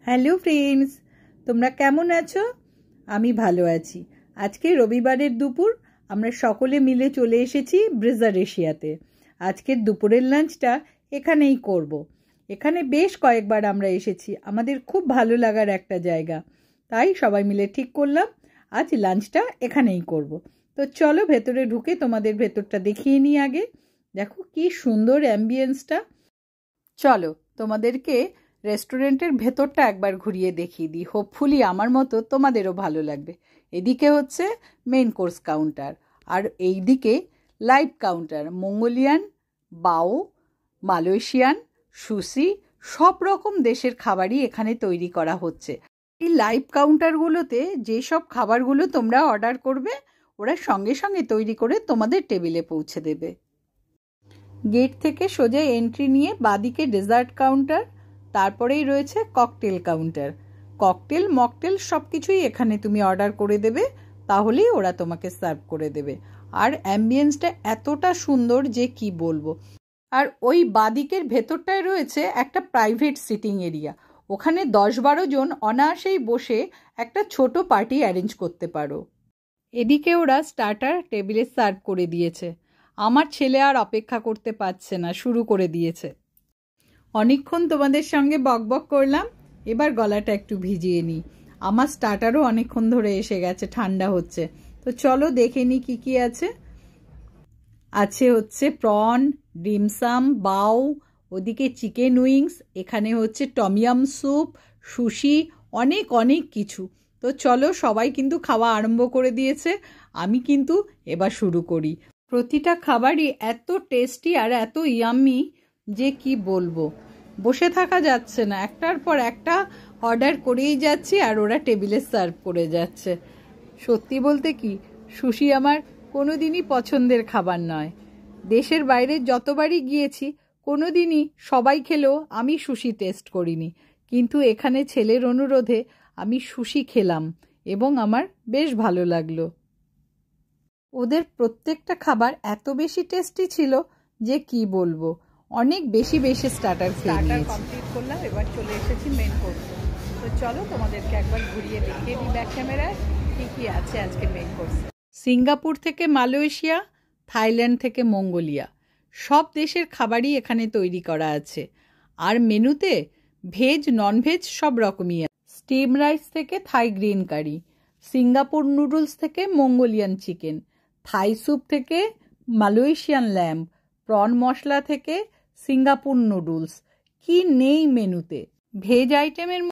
Hello friends, তোমরা কেমন আছো? আমি ভালো আছি। আজকে রবিবারের দুপুর আমরা সকলে মিলে চলে এসেছি ব্রিজার এশিয়াতে। আজকের দুপুরের লাঞ্চটা এখানেই করব। এখানে বেশ কয়েকবার আমরা এসেছি, আমাদের খুব ভালো লাগার একটা জায়গা। তাই সবাই মিলে ঠিক করলাম আজ লাঞ্চটা এখানেই করব। তো চলো ভেতরে ঢুকে তোমাদের ভেতরটা দেখিয়ে নিই আগে। দেখো কি সুন্দর অ্যাম্বিয়েন্সটা। চলো তোমাদেরকে রেস্টুরেন্টের ভেতরটা একবার ঘুরিয়ে দেখিয়ে দিই। হোপফুলি আমার মতো তোমাদেরও ভালো লাগবে। এদিকে হচ্ছে মেন কোর্স কাউন্টার, আর এই দিকে লাইভ কাউন্টার। মঙ্গোলিয়ান, বাও, মালয়েশিয়ান, সুশি, সব রকম দেশের খাবারই এখানে তৈরি করা হচ্ছে। এই লাইভ কাউন্টারগুলোতে যেসব খাবারগুলো তোমরা অর্ডার করবে ওরা সঙ্গে সঙ্গে তৈরি করে তোমাদের টেবিলে পৌঁছে দেবে। গেট থেকে সোজা এন্ট্রি নিয়ে বাদিকে ডেজার্ট কাউন্টার, তারপরেই রয়েছে ককটেল কাউন্টার। ককটেল, মকটেল সব কিছুই এখানে তুমি অর্ডার করে দেবে, তাহলেই ওরা তোমাকে সার্ভ করে দেবে। আর অ্যাম্বিয়েন্সটা এতটা সুন্দর যে কি বলবো। আর ওই বাদিকের ভেতরটায় রয়েছে একটা প্রাইভেট সিটিং এরিয়া। ওখানে 10-12 জন অনায়াসেই বসে একটা ছোট পার্টি অ্যারেঞ্জ করতে পারো। এদিকে ওরা স্টার্টার টেবিলে সার্ভ করে দিয়েছে। আমার ছেলে আর অপেক্ষা করতে পারছে না, শুরু করে দিয়েছে। অনেকক্ষণ তোমাদের সঙ্গে বকবক করলাম, এবার গলাটা একটু ভিজিয়ে নিই। আমার স্টার্টারও অনেকক্ষণ ধরে এসে গেছে, ঠান্ডা হচ্ছে। তো চলো দেখে নিই কী কী আছে। আছে হচ্ছে প্রন, ডিমসাম, বাও, ওদিকে চিকেন উইংস, এখানে হচ্ছে টমিয়াম স্যুপ, সুশি, অনেক অনেক কিছু। তো চলো, সবাই কিন্তু খাওয়া আরম্ভ করে দিয়েছে, আমি কিন্তু এবার শুরু করি। প্রতিটা খাবারই এত টেস্টি আর এত ইয়াম্মি যে কি বলবো। বসে থাকা যাচ্ছে না, একটার পর একটা অর্ডার করেই যাচ্ছি আর ওরা টেবিলে সার্ভ করে যাচ্ছে। সত্যি বলতে কি, সুশি আমার কোনো দিনই পছন্দের খাবার নয়। দেশের বাইরে যতবারই গিয়েছি কোনো দিনই সবাই খেলেও আমি সুশি টেস্ট করিনি, কিন্তু এখানে ছেলের অনুরোধে আমি সুশি খেলাম এবং আমার বেশ ভালো লাগলো। ওদের প্রত্যেকটা খাবার এত বেশি টেস্টি ছিল যে কি বলবো। অনেক বেশি বেশি স্টার্টার কমপ্লিট করলাম, এবার চলে এসেছি মেন কোর্সে। তো চলো তোমাদেরকে একবার ঘুরিয়ে দেখিয়ে দিই ব্যাক ক্যামেরায় কী কী আছে আজকে মেন কোর্সে। সিঙ্গাপুর থেকে মালয়েশিয়া, থাইল্যান্ড থেকে মঙ্গোলিয়া, সব দেশের খাবারই এখানে তৈরি করা আছে। আর মেনুতে ভেজ ননভেজ সব রকমই আছে। স্টিম রাইস থেকে থাই গ্রিন কারি, সিঙ্গাপুর নুডলস থেকে মঙ্গোলিয়ান চিকেন, থাই স্যুপ থেকে মালয়েশিয়ান ল্যাম্ব, প্রন মশলা থেকে সিঙ্গাপুর নুডলস, কি নেই মেনুতে। ভেজ আইটেমের